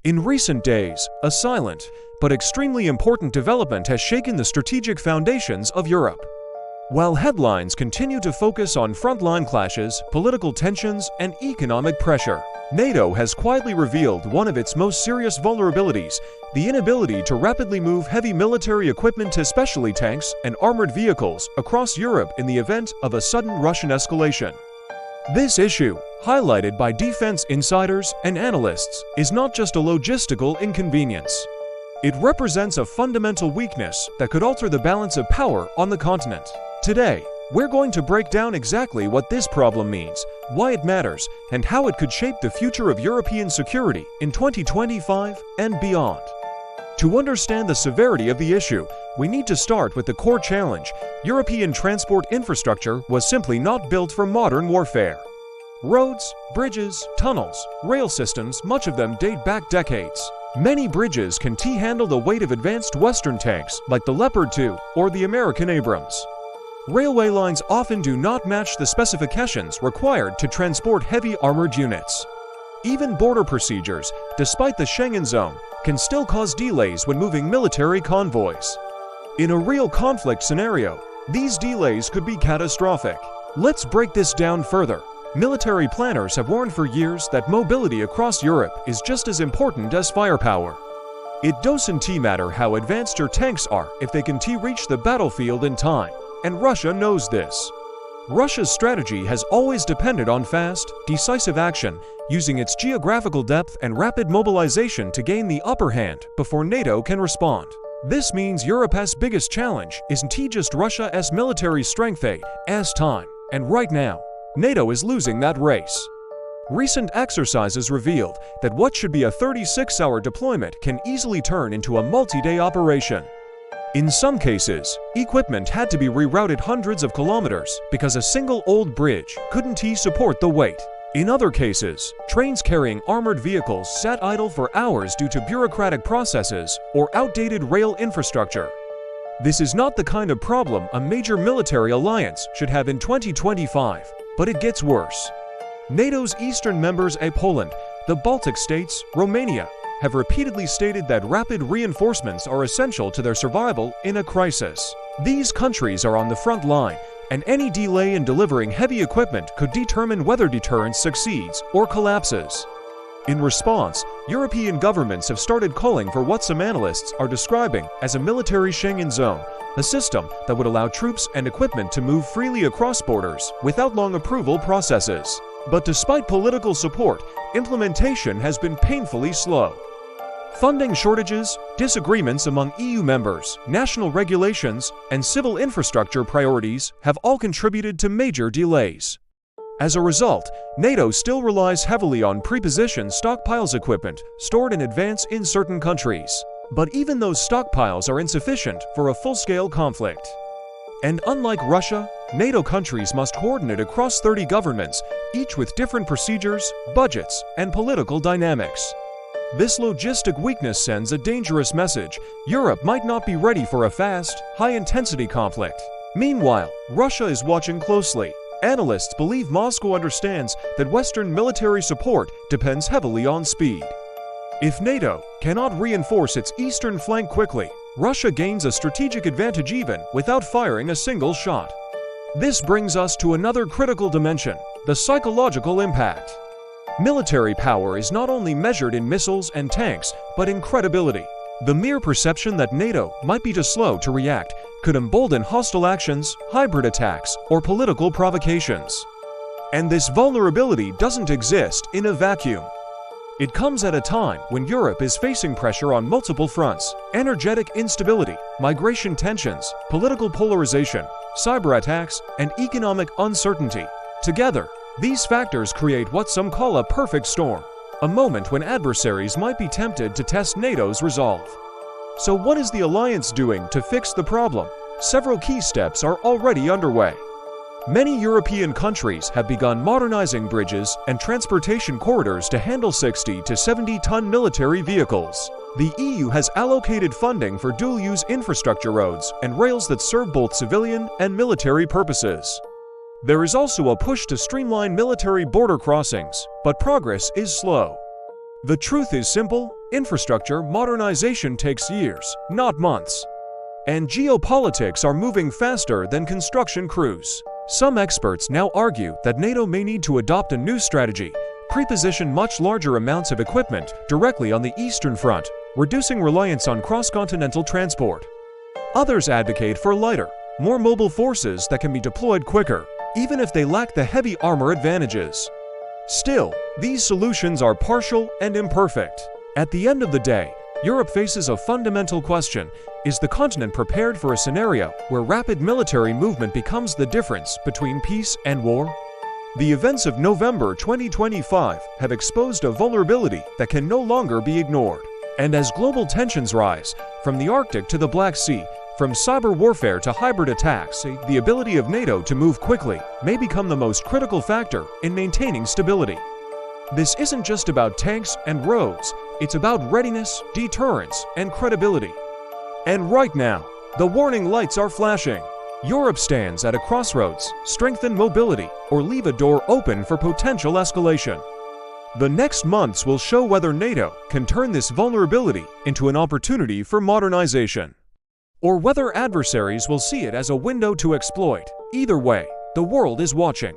In recent days, a silent but extremely important development has shaken the strategic foundations of Europe. While headlines continue to focus on frontline clashes, political tensions, and economic pressure, NATO has quietly revealed one of its most serious vulnerabilities: the inability to rapidly move heavy military equipment, especially tanks and armored vehicles, across Europe in the event of a sudden Russian escalation. This issue, highlighted by defense insiders and analysts, is not just a logistical inconvenience. It represents a fundamental weakness that could alter the balance of power on the continent. Today, we're going to break down exactly what this problem means, why it matters, and how it could shape the future of European security in 2025 and beyond. To understand the severity of the issue, we need to start with the core challenge. European transport infrastructure was simply not built for modern warfare. Roads, bridges, tunnels, rail systems, much of them date back decades. Many bridges can handle the weight of advanced Western tanks like the Leopard 2 or the American Abrams. Railway lines often do not match the specifications required to transport heavy armored units. Even border procedures, despite the Schengen zone, can still cause delays when moving military convoys. In a real conflict scenario, these delays could be catastrophic. Let's break this down further. Military planners have warned for years that mobility across Europe is just as important as firepower. It doesn't matter how advanced your tanks are if they can reach the battlefield in time, and Russia knows this. Russia's strategy has always depended on fast, decisive action, using its geographical depth and rapid mobilization to gain the upper hand before NATO can respond. This means Europe's biggest challenge isn't just Russia's military strength, as time, and right now, NATO is losing that race. Recent exercises revealed that what should be a 36-hour deployment can easily turn into a multi-day operation. In some cases, equipment had to be rerouted hundreds of kilometers because a single old bridge couldn't support the weight. In other cases, trains carrying armored vehicles sat idle for hours due to bureaucratic processes or outdated rail infrastructure. This is not the kind of problem a major military alliance should have in 2025, but it gets worse. NATO's eastern members, Poland, the Baltic states, Romania, have repeatedly stated that rapid reinforcements are essential to their survival in a crisis. These countries are on the front line, and any delay in delivering heavy equipment could determine whether deterrence succeeds or collapses. In response, European governments have started calling for what some analysts are describing as a military Schengen zone, a system that would allow troops and equipment to move freely across borders without long approval processes. But despite political support, implementation has been painfully slow. Funding shortages, disagreements among EU members, national regulations, and civil infrastructure priorities have all contributed to major delays. As a result, NATO still relies heavily on pre-positioned stockpiles equipment stored in advance in certain countries. But even those stockpiles are insufficient for a full-scale conflict. And unlike Russia, NATO countries must coordinate across 30 governments, each with different procedures, budgets, and political dynamics. This logistic weakness sends a dangerous message: Europe might not be ready for a fast, high-intensity conflict. Meanwhile, Russia is watching closely. Analysts believe Moscow understands that Western military support depends heavily on speed. If NATO cannot reinforce its eastern flank quickly, Russia gains a strategic advantage even without firing a single shot. This brings us to another critical dimension: the psychological impact. Military power is not only measured in missiles and tanks, but in credibility. The mere perception that NATO might be too slow to react could embolden hostile actions, hybrid attacks, or political provocations. And this vulnerability doesn't exist in a vacuum. It comes at a time when Europe is facing pressure on multiple fronts: energetic instability, migration tensions, political polarization, cyber attacks, and economic uncertainty. Together, these factors create what some call a perfect storm, a moment when adversaries might be tempted to test NATO's resolve. So what is the alliance doing to fix the problem? Several key steps are already underway. Many European countries have begun modernizing bridges and transportation corridors to handle 60 to 70-ton military vehicles. The EU has allocated funding for dual-use infrastructure roads and rails that serve both civilian and military purposes. There is also a push to streamline military border crossings, but progress is slow. The truth is simple: Infrastructure modernization takes years, not months. And geopolitics are moving faster than construction crews. Some experts now argue that NATO may need to adopt a new strategy, pre-position much larger amounts of equipment directly on the Eastern Front, reducing reliance on cross-continental transport. Others advocate for lighter, more mobile forces that can be deployed quicker, even if they lack the heavy armor advantages. Still, these solutions are partial and imperfect. At the end of the day, Europe faces a fundamental question: is the continent prepared for a scenario where rapid military movement becomes the difference between peace and war? The events of November 2025 have exposed a vulnerability that can no longer be ignored. And as global tensions rise, from the Arctic to the Black Sea, from cyber warfare to hybrid attacks, the ability of NATO to move quickly may become the most critical factor in maintaining stability. This isn't just about tanks and roads, it's about readiness, deterrence, and credibility. And right now, the warning lights are flashing. Europe stands at a crossroads: strengthen mobility or leave a door open for potential escalation. The next months will show whether NATO can turn this vulnerability into an opportunity for modernization, or whether adversaries will see it as a window to exploit. Either way, the world is watching.